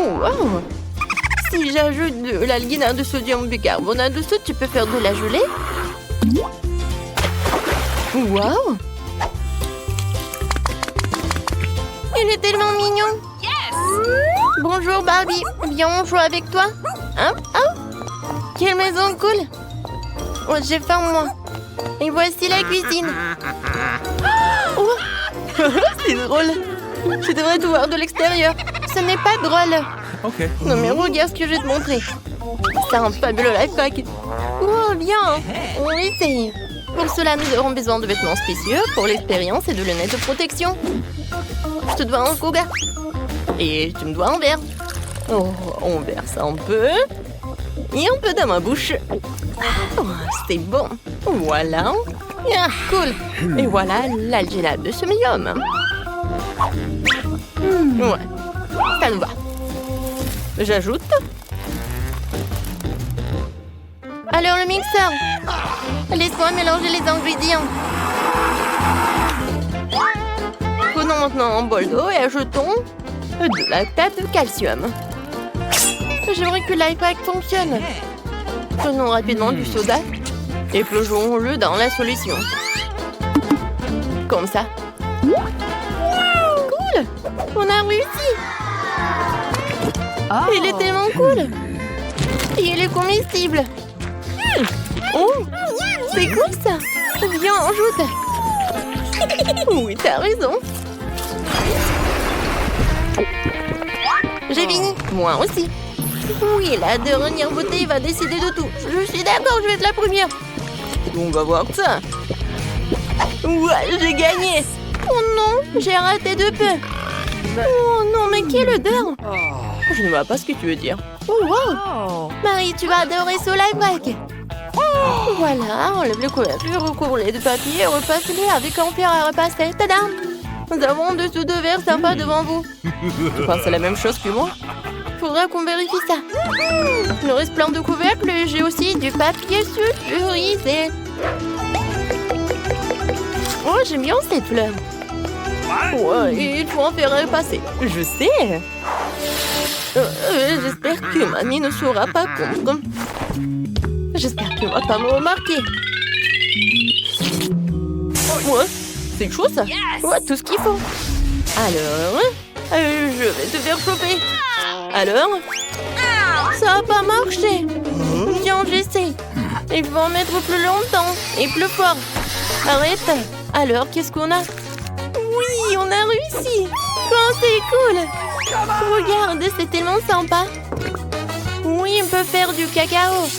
Wow! Si j'ajoute de l'alginate de sodium bicarbonate de soude, tu peux faire de la gelée? Wow! Il est tellement mignon! Bonjour Barbie, viens on joue avec toi? Hein? Oh! Quelle maison cool! Oh, j'ai faim moi! Et voici la cuisine! Oh! C'est drôle! Je devrais te voir de l'extérieur! Ce n'est pas drôle! Ok. Non mais regarde ce que je vais te montrer! C'est un fabuleux life hack! Oh bien! On essaye! Pour cela, nous aurons besoin de vêtements spécieux pour l'expérience et de lunettes de protection. Je te dois un coca. Et tu me dois un verre. Oh, on verse un peu. Et un peu dans ma bouche. Oh, c'est bon. Voilà. Ah, cool. Et voilà l'alginate de sélénium. Ouais, ça nous va. J'ajoute. Alors le mixeur. Laisse-moi mélanger les ingrédients. Prenons maintenant un bol d'eau et ajoutons de lactate de calcium. J'aimerais que life hack fonctionne. Prenons rapidement du soda et plongeons-le dans la solution. Comme ça. Cool! On a réussi! Il est tellement cool! Et il est comestible! Oh! C'est cool ça! Viens, ajoute! Oui, t'as raison! J'ai fini! Moi aussi! Oui, la dernière bouteille va décider de tout! Je suis d'accord, je vais être la première! On va voir ça! Ouais, j'ai gagné! Oh non, j'ai raté de peu! Oh non, mais quelle odeur! Je ne vois pas ce que tu veux dire. Oh wow! Marie, tu vas adorer ce life hack! Voilà, enlève le couverture, recouvre-les de papier et repasse-les avec un fer à repasser. Tadam! Nous avons en dessous de verres sympas devant vous. Tu penses à la même chose que moi? Faudra qu'on vérifie ça. Il reste plein de couvercles et j'ai aussi du papier sulfurisé. Oh, j'aime bien cette fleur. Ouais, il faut en faire repasser. Je sais. J'espère que mamie ne sera pas contre. J'espère qu'elle ne va pas me remarquer. Ouais, c'est chaud ça. Ouais, tout ce qu'il faut. Alors, je vais te faire choper. Alors, ça n'a pas marché. Viens, j'essaie. Il faut en mettre plus longtemps et plus fort. Arrête. Alors, qu'est-ce qu'on a? Oui, on a réussi. Oh, c'est cool. Regarde, c'est tellement sympa. Oui, on peut faire du cacao.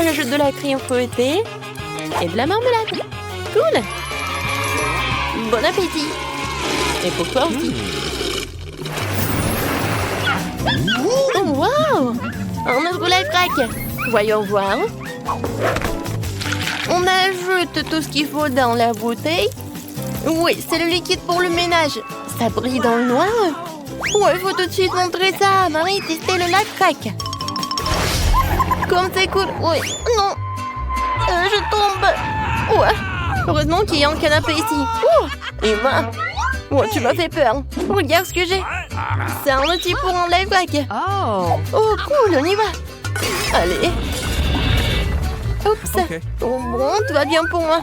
J'ajoute de la crème fouettée et de la marmelade. Cool. Bon appétit. Et pour toi aussi. Oh, wow! Un autre life hack. Voyons voir. On ajoute tout ce qu'il faut dans la bouteille. Oui, c'est le liquide pour le ménage. Ça brille dans le noir. Ouais, il faut tout de suite montrer ça. Marie, testez le life hack. Comme c'est cool. Oui, non. Je tombe. Ouais. Heureusement qu'il y a un canapé ici. Oh, Emma. Ouais, tu m'as fait peur. Regarde ce que j'ai. C'est un outil pour un life hack. Oh, cool, on y va. Allez. Oups. Okay. Oh, bon, tout va bien pour moi.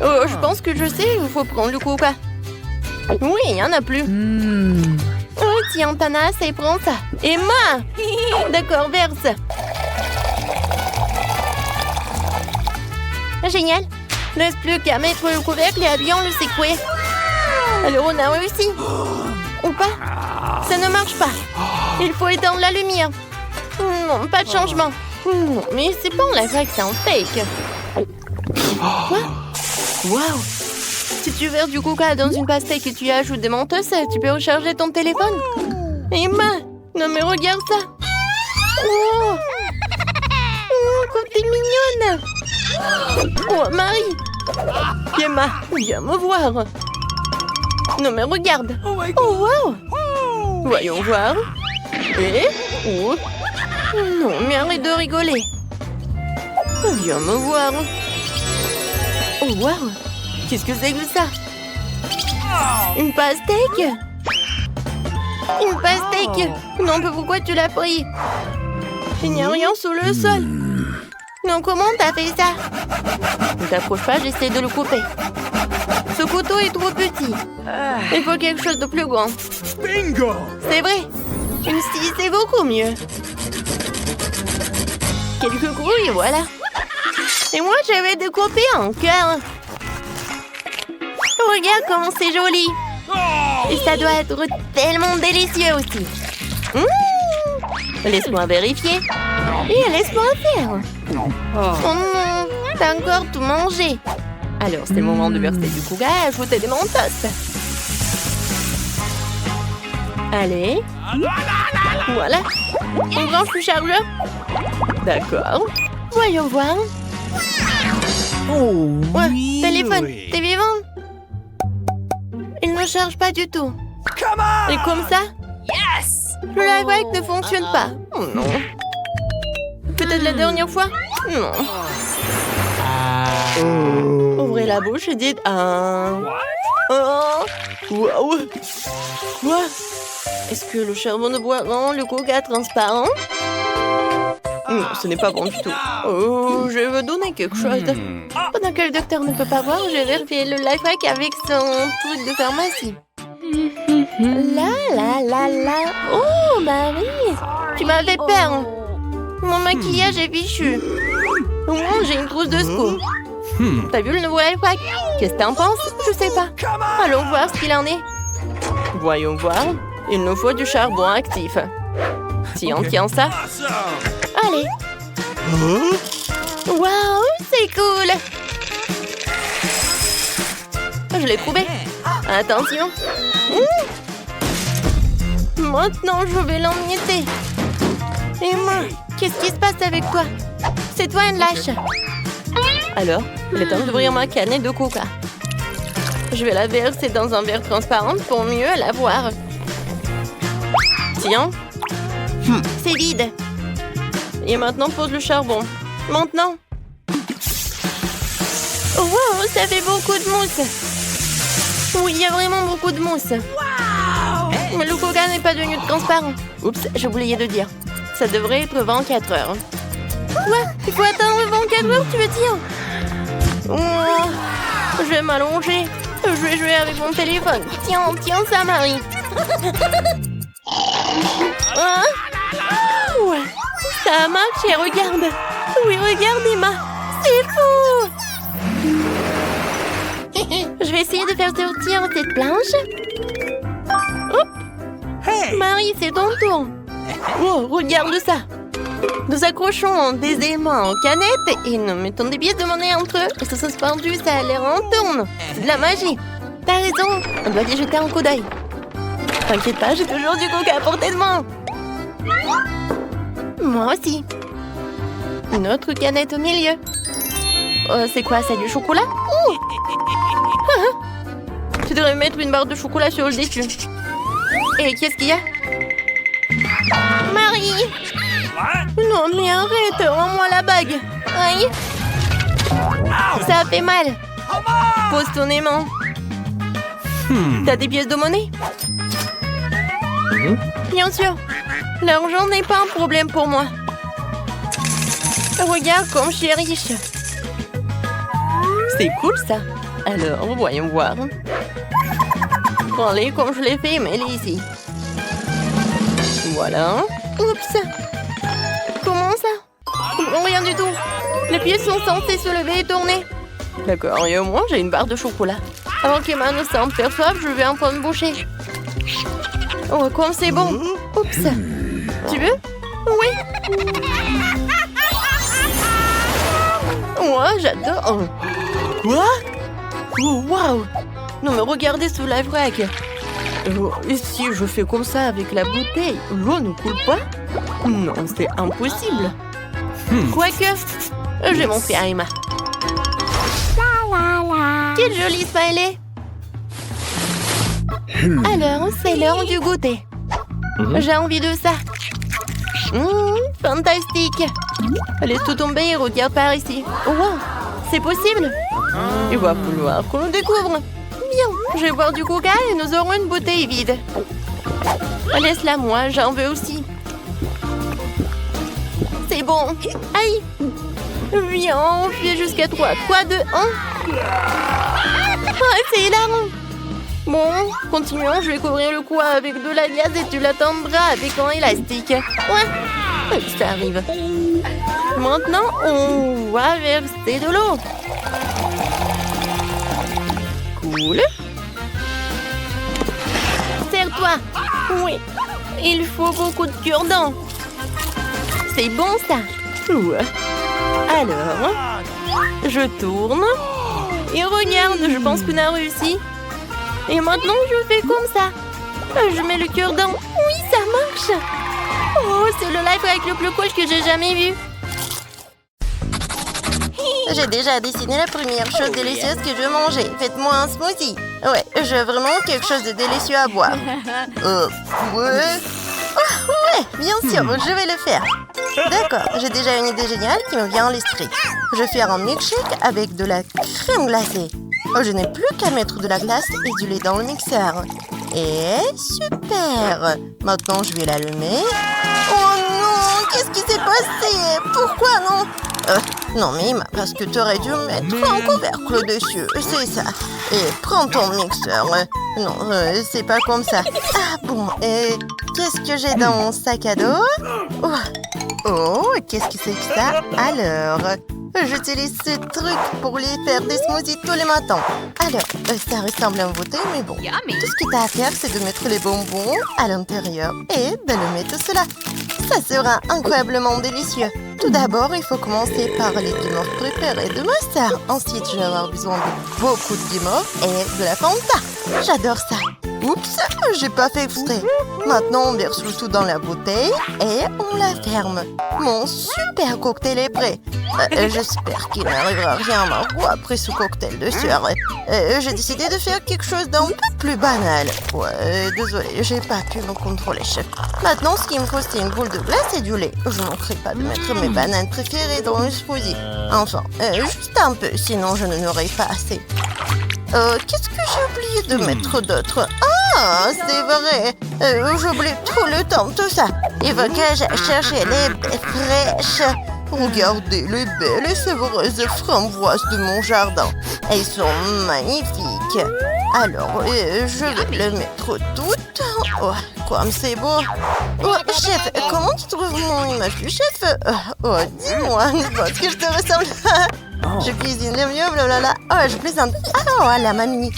Oh, je pense que je sais, il faut prendre le coca. Oui, il n'y en a plus. Oh, tiens, Tanas, et prends ça. Emma. D'accord, verse. Génial. Ne reste plus qu'à mettre le couvercle et à bien le secouer. Alors, on a réussi. Ou pas? Ça ne marche pas. Il faut éteindre la lumière. Non, pas de changement. Non, mais c'est pas un life hack, c'est un fake. Quoi? Waouh! Si tu verses du coca dans une pastèque et tu y ajoutes des menteuses, tu peux recharger ton téléphone. Emma! Non mais regarde ça! Oh! Oh, comme t'es mignonne! Oh, Marie! Emma, viens me voir! Non mais regarde! Oh, wow! Voyons voir. Et... Oh! Non, mais arrête de rigoler! Viens me voir! Oh, wow! Qu'est-ce que c'est que ça? Une pastèque? Une pastèque cake. Non, mais pourquoi tu l'as pris? Il n'y a rien sous le sol. Non, comment t'as fait ça? Ne t'approche pas, j'essaie de le couper. Ce couteau est trop petit. Il faut quelque chose de plus grand. Bingo! C'est vrai. Une scie, c'est beaucoup mieux. Quelques coups et voilà. Et moi, je vais découper en cœur. Regarde comment c'est joli. Et ça doit être tellement délicieux aussi. Laisse-moi vérifier. Et laisse-moi faire. Oh non, t'as encore tout mangé. Alors, c'est le moment de verser du couga et ajouter des mentos. Allez. Voilà. On branche le chargeur. D'accord. Voyons voir. Oh, Ouais, oui, téléphone, oui. t'es vivant? Il ne charge pas du tout. Come on! Et comme ça, le live ne fonctionne pas. Oh non. Peut-être la dernière fois? Non. Ouvrez la bouche et dites un. Oh. Wow. Quoi? Est-ce que le charbon de bois rend le coca transparent? Non, ce n'est pas bon du tout. Oh, je veux donner quelque chose. Pendant que le docteur ne peut pas voir, je vais vérifier le life hack avec son truc de pharmacie. La. Oh, Marie, tu m'as fait peur. Mon maquillage est fichu. Au moins, j'ai une trousse de secours. T'as vu le nouveau life hack? Qu'est-ce que t'en penses? Je sais pas. Allons voir ce qu'il en est. Voyons voir. Il nous faut du charbon actif. Tiens ça. Allez. Waouh, c'est cool. Je l'ai trouvé. Attention. Maintenant, je vais l'emietter. Et moi, qu'est-ce qui se passe avec toi? C'est toi une lâche. Alors, il est temps d'ouvrir ma canette de coca. Je vais la verser dans un verre transparent pour mieux la voir. Tiens. C'est vide. Et maintenant, pose le charbon. Maintenant. Oh, wow, ça fait beaucoup de mousse. Oui, il y a vraiment beaucoup de mousse. Mais le coca n'est pas devenu transparent. Oups, j'ai oublié de dire. Ça devrait être 24 heures. Quoi? Il faut attendre 24 heures, tu veux dire? Oh, je vais m'allonger. Je vais jouer avec mon téléphone. Tiens ça, Marie. Hein? Ouais, ça a marché, regarde. Oui, regarde, Emma. C'est fou. Je vais essayer de faire sortir cette planche. Hop. Marie, c'est ton tour. Oh, regarde ça. Nous accrochons des aimants en canette et nous mettons des pièces de monnaie entre eux. Et ça se suspendu, ça a l'air en tourne. C'est de la magie. T'as raison, on doit y jeter un coup d'œil. T'inquiète pas, j'ai toujours du coca à portée de main. Moi aussi. Une autre canette au milieu. C'est quoi, c'est du chocolat? Tu devrais mettre une barre de chocolat sur le dessus. Et qu'est-ce qu'il y a? Marie! Non, mais arrête, rends-moi la bague. Aïe. Ça fait mal. Pose ton aimant. T'as des pièces de monnaie? Bien sûr. L'argent n'est pas un problème pour moi. Regarde comme je suis riche. C'est cool ça. Alors, voyons voir. Prends-les comme je l'ai fait, mets-les ici. Voilà. Oups. Comment ça? Non, rien du tout. Les pièces sont censées se lever et tourner. D'accord, et au moins j'ai une barre de chocolat. Avant qu'Emma ne s'en perçoive, je vais un peu me boucher. Oh, comme c'est bon. Oups. Tu veux? Oui. Moi, j'adore. Quoi? Oh, waouh. Non, mais regardez ce live rack. Et si je fais comme ça avec la bouteille, l'eau ne coule pas? Non, c'est impossible. Quoique, je vais montrer à Emma. Quel joli smiley. Alors, c'est l'heure du goûter. J'ai envie de ça. Fantastique. Laisse tout tomber et regarde par ici. Oh, wow, c'est possible. Il va falloir qu'on le découvre. Bien, je vais boire du coca et nous aurons une bouteille vide. Laisse-la moi, j'en veux aussi. C'est bon. Aïe. Viens, on fait jusqu'à 3. 3, 2, 1. Ah, c'est hilarant. Bon, continuons. Je vais couvrir le cou avec de la glace et tu l'attendras avec un élastique. Ouais, ça arrive. Maintenant, on va verser de l'eau. Cool. Serre-toi. Oui, il faut beaucoup de cure-dents. C'est bon, ça. Ouais. Alors, je tourne. Et regarde, je pense qu'on a réussi. Et maintenant, je fais comme ça. Je mets le cure-dent. Oui, ça marche. Oh, c'est le life hack le plus cool que j'ai jamais vu. J'ai déjà dessiné la première chose délicieuse que je veux manger. Faites-moi un smoothie. Ouais, je veux vraiment quelque chose de délicieux à boire. Ouais. Oh, ouais, bien sûr, je vais le faire. D'accord, j'ai déjà une idée géniale qui me vient à l'esprit. Je vais faire un milkshake avec de la crème glacée. Je n'ai plus qu'à mettre de la glace et du lait dans le mixeur. Et super! Maintenant, je vais l'allumer. Oh non! Qu'est-ce qui s'est passé? Pourquoi non? Non, mais Emma, parce que tu aurais dû mettre un couvercle dessus. C'est ça. Et prends ton mixeur. Non, c'est pas comme ça. Ah bon, et qu'est-ce que j'ai dans mon sac à dos? Oh, qu'est-ce que c'est que ça? Alors, j'utilise ce truc pour les faire des smoothies tous les matins. Alors, ça ressemble à un beauté, mais bon. Tout ce que tu as à faire, c'est de mettre les bonbons à l'intérieur et de le mettre cela. Ça sera incroyablement délicieux. Tout d'abord, il faut commencer par les guimauves préférées de ma sœur. Ensuite, je vais avoir besoin de beaucoup de guimauves et de la Fanta. J'adore ça. Oups, j'ai pas fait exprès. Maintenant, on verse le tout dans la bouteille et on la ferme. Mon super cocktail est prêt. J'espère qu'il n'arrivera rien à Margot après ce cocktail de sueur. J'ai décidé de faire quelque chose d'un peu plus banal. Ouais, désolée, j'ai pas pu me contrôler, chef. Maintenant, ce qu'il me faut, c'est une boule de glace et du lait. Je ne manquerai pas de mettre mes bananes préférées dans le smoothie. Enfin, juste un peu, sinon je n'en aurai pas assez. Qu'est-ce que j'ai oublié de mettre d'autre? Ah, c'est vrai. J'oublie tout le temps tout ça. Il faut que j'aille chercher les baies fraîches. Regardez les belles et savoureuses framboises de mon jardin. Elles sont magnifiques. Alors, je vais les mettre toutes. Oh, comme c'est beau. Oh, chef, comment tu trouves mon image du chef? Oh, dis-moi, ce que je te ressemble. Je cuisine le mieux, blablabla. Oh, je plaisante. Oh, la mamie.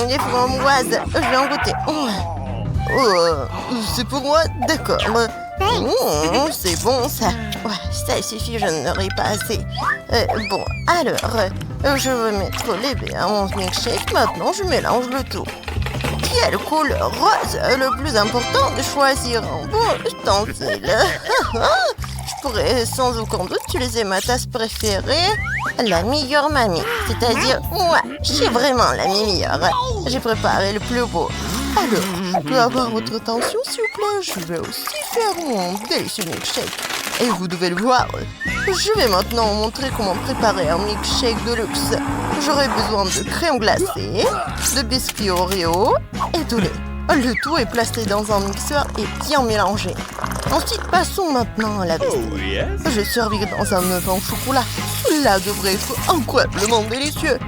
Les framboises, je vais en goûter. C'est pour moi? D'accord. C'est bon, ça. Ouais, ça suffit, je n'aurai pas assez. Bon, alors, je vais mettre les baies à mon milkshake. Maintenant, je mélange le tout. Quelle couleur rose? Le plus important de choisir un bon ustensile. Je pourrais sans aucun doute utiliser ma tasse préférée, la meilleure mamie. C'est-à-dire, moi, je suis vraiment la meilleure. J'ai préparé le plus beau. Alors, je peux avoir votre attention, s'il vous plaît? Je vais aussi faire mon délicieux milkshake. Et vous devez le voir. Je vais maintenant vous montrer comment préparer un milkshake de luxe. J'aurai besoin de crème glacée, de biscuits Oreo et de lait. Le tout est placé dans un mixeur et bien mélangé. Ensuite, passons maintenant à la vaisselle. Je servirai dans un œuf en chocolat. Cela devrait être incroyablement délicieux.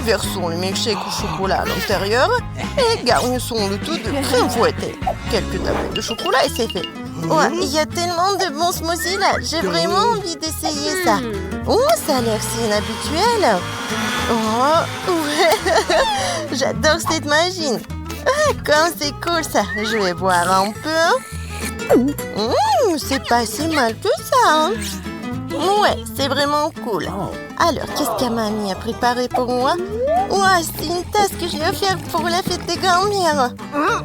Versons le milkshake au chocolat à l'intérieur et garnissons le tout de crème fouettée. Quelques tablettes de chocolat et c'est fait. Ouais, il y a tellement de bons smoothies là. J'ai vraiment envie d'essayer ça. Oh, ça a l'air si inhabituel. Oh, ouais. J'adore cette machine. Ah, comme c'est cool ça. Je vais boire un peu. C'est pas si mal que ça. Hein? Ouais, c'est vraiment cool. Alors, qu'est-ce que mamie a préparé pour moi? Ouais, c'est une tasse que je vais faire pour la fête des grands-mères.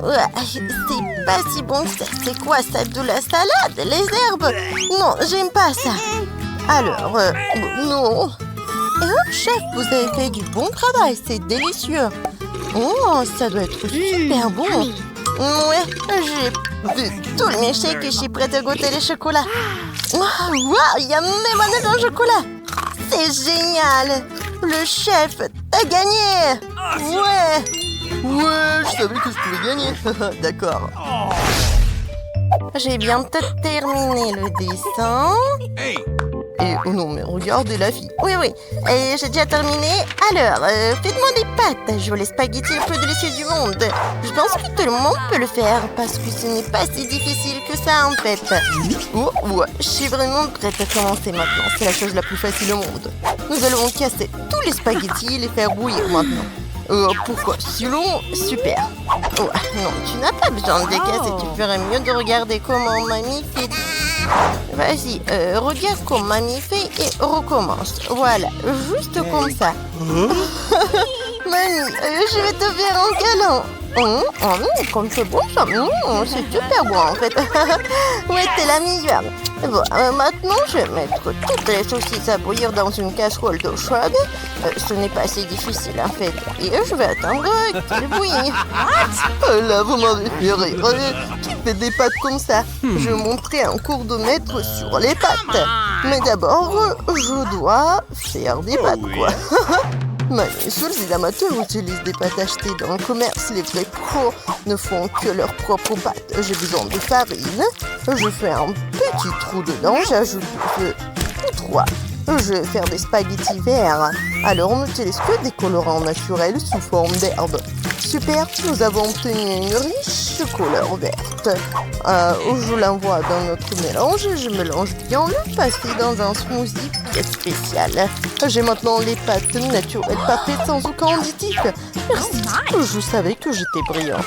Ouais, c'est pas si bon que ça. C'est quoi ça? De la salade? Les herbes? Non, j'aime pas ça. Alors, non. Oh, chef, vous avez fait du bon travail. C'est délicieux. Oh, ça doit être super bon. Ouais, j'ai vu tout le milkshake et je suis prête à goûter les chocolats. Wow, il y a mes bananes en chocolat. C'est génial. Le chef a gagné. Ouais. Ouais, je savais que je pouvais gagner. D'accord. J'ai bientôt terminé le dessin. Et oh non, mais regardez la fille. Oui, et j'ai déjà terminé. Alors, faites-moi des pâtes. Je veux les spaghettis les plus délicieux du monde. Je pense que tout le monde peut le faire parce que ce n'est pas si difficile que ça en fait. Oh, ouais. Je suis vraiment prête à commencer maintenant. C'est la chose la plus facile au monde. Nous allons casser tous les spaghettis et les faire bouillir maintenant. Pourquoi si long? Super. Oh, non, tu n'as pas besoin de les casser. Tu ferais mieux de regarder comment mamie fait. Vas-y, regarde comme mamie fait et recommence. Voilà, juste comme ça. Mamie, je vais te faire un câlin. Comme c'est bon ça. C'est super bon en fait. Ouais, t'es la meilleure. Bon, maintenant je vais mettre toutes les saucisses à bouillir dans une casserole d'eau chaude. Ce n'est pas si difficile en fait. Et je vais attendre qu'elles bouillent. Là, vous m'avez fait rire. Qui fait des pâtes comme ça? Je montrerai un cours de maître sur les pâtes. Mais d'abord, je dois faire des pâtes, quoi. Mais seuls les amateurs utilisent des pâtes achetées dans le commerce. Les vrais pros ne font que leurs propres pâtes. J'ai besoin de farine. Je fais un petit trou dedans. J'ajoute 3. Je vais faire des spaghettis verts. Alors on n'utilise que des colorants naturels sous forme d'herbe. Super, nous avons obtenu une riche couleur verte. Je l'envoie dans notre mélange. Je mélange bien le passé dans un smoothie bien spécial. J'ai maintenant les pâtes naturelles parfaites sans aucun additif. Merci, je savais que j'étais brillant.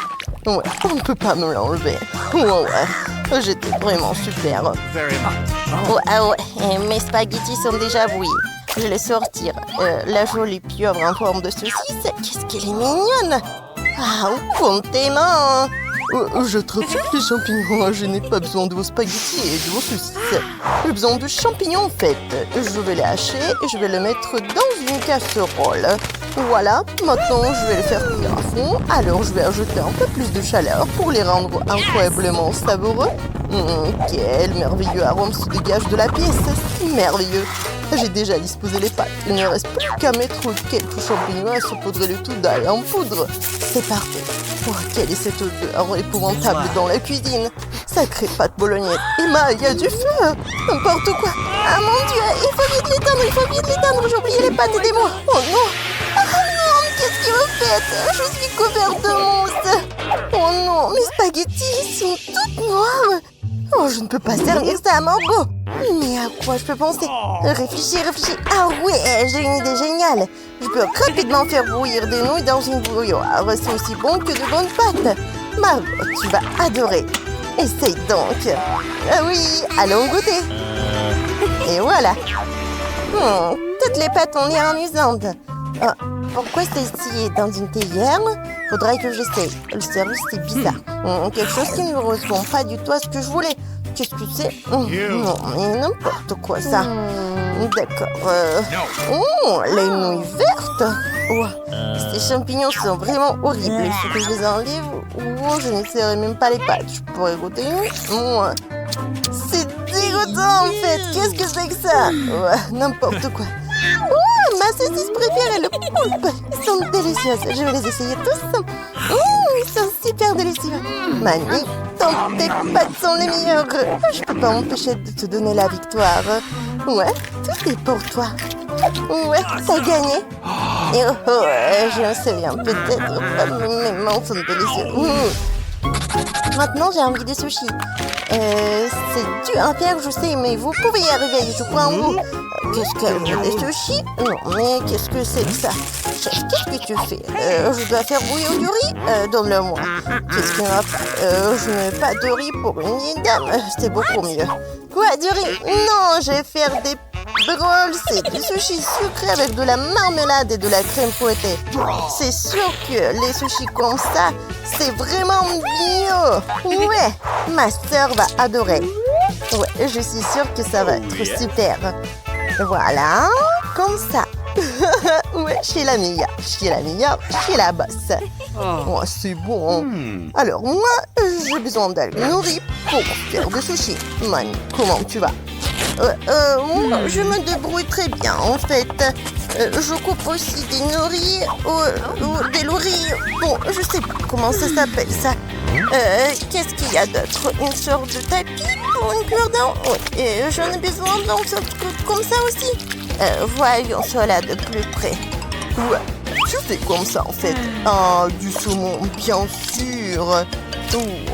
Ouais, on ne peut pas me l'enlever. Ouais, j'étais vraiment super. Ouais, mes spaghettis sont déjà bouillis. Je vais les sortir. La jolie pieuvre en forme de saucisse, qu'est-ce qu'elle est mignonne! Ah, où vont tes mains? Je trafique les champignons. Je n'ai pas besoin de vos spaghettis et de vos saucisses. J'ai besoin de champignons en fait. Je vais les hacher et je vais les mettre dans une casserole. Voilà, maintenant je vais les faire cuire à fond. Alors je vais ajouter un peu plus de chaleur pour les rendre incroyablement savoureux. Quel merveilleux arôme se dégage de la pièce. C'est merveilleux. J'ai déjà disposé les pâtes. Il ne reste plus qu'à mettre quelques champignons et saupoudrer le tout d'ail en poudre. C'est parfait. Oh, quelle est cette odeur épouvantable dans la cuisine. Sacrée pâte bolognaise. Emma, il y a du feu. N'importe quoi. Ah mon Dieu, il faut vite l'éteindre, J'ai oublié les pâtes, aidez-moi. Oh non. Ah non, qu'est-ce que vous faites? Je suis couverte de mousse. Oh non, mes spaghettis sont toutes noires. Oh, je ne peux pas servir ça à Margot. Mais à quoi je peux penser? Réfléchis. Ah ouais, j'ai une idée géniale. Je peux rapidement faire bouillir des nouilles dans une bouilloire. C'est aussi bon que de bonnes pâtes. Margot, tu vas adorer. Essaye donc. Ah oui, allons goûter. Et voilà. Toutes les pâtes ont l'air amusantes. Pourquoi celle-ci est dans une théière? Faudrait que j'essaye. Le service, c'est bizarre. Quelque chose qui ne correspond pas du tout à ce que je voulais. Qu'est-ce que c'est? Non, mais n'importe quoi, ça. D'accord. Les nouilles vertes. Ces champignons sont vraiment horribles. Il faut que je les enlève. Je n'essaierai même pas les pâtes. Je pourrais goûter une. C'est dégoûtant, en fait. Qu'est-ce que c'est que ça? N'importe quoi. Ma saucisse préférée, le poulpe. Ils sont délicieuses. Je vais les essayer tous. Ils sont super délicieux. Mani, tes pâtes sont les meilleures. Je peux pas m'empêcher de te donner la victoire. Ouais, tout est pour toi. Ouais, t'as gagné. Et je me souviens peut-être. Mes mains sont délicieuses. Maintenant, j'ai envie de sushi. C'est dur à faire, je sais, mais vous pouvez y arriver, je crois en vous. Qu'est-ce que des sushis? Non, mais qu'est-ce que c'est que ça? Qu'est-ce que tu fais? Je dois faire bouillir du riz? Donne-le-moi. Qu'est-ce que je ne mets pas de riz pour une vieille dame. C'est beaucoup mieux. Quoi, du riz? Non, je vais faire des brolls. C'est du sushi sucré avec de la marmelade et de la crème fouettée. C'est sûr que les sushis comme ça, c'est vraiment bio. Ouais, ma sœur va adorer. Ouais, je suis sûre que ça va être super. Voilà, comme ça. Ouais, chez la meilleure, chez la bosse. Oh, c'est bon. Alors, moi, j'ai besoin d'aller nourrir pour faire des sushis. Man, comment tu vas? Moi, je me débrouille très bien, en fait. Je coupe aussi des nourris ou des lauriers. Bon, je sais plus comment ça s'appelle ça. Qu'est-ce qu'il y a d'autre? Une sorte de tapis pour une cure-dent? Oui, et j'en ai besoin d'un truc comme ça aussi. Voyons cela de plus près. Ouais, tu fais comme ça en fait. Ah, du saumon, bien sûr.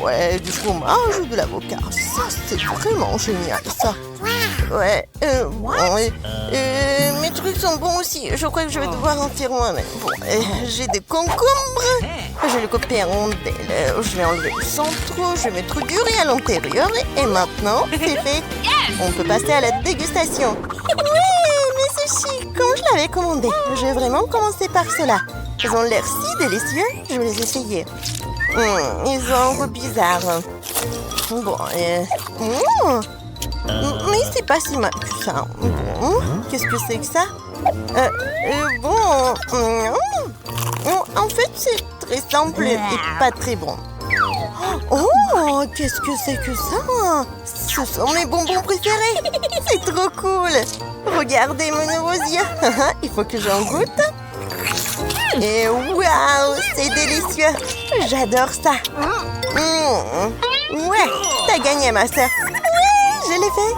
Ouais, du fromage ou de l'avocat. Ça, c'est vraiment génial, ça. Ouais, bon, mes trucs sont bons aussi. Je crois que je vais devoir en faire moi-même. Bon, j'ai des concombres. Je vais les couper en rondelles. Je vais enlever le centre. Je vais mettre du riz à l'intérieur. Et maintenant, c'est fait. On peut passer à la dégustation. Ouais, mes sushis, comme je l'avais commandé. Je vais vraiment commencer par cela. Ils ont l'air si délicieux. Je vais les essayer. Ils ont un goût bizarre. Bon, mais c'est pas si mal que ça. Bon, qu'est-ce que c'est que ça? Bon, en fait, c'est très simple et pas très bon. Oh, qu'est-ce que c'est que ça? Ce sont mes bonbons préférés. C'est trop cool. Regardez mon nouveau yeux. Il faut que j'en goûte. Et waouh, c'est délicieux. J'adore ça. Ouais, t'as gagné, ma sœur. Ouais, je l'ai fait.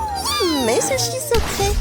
Mes sushis secrets.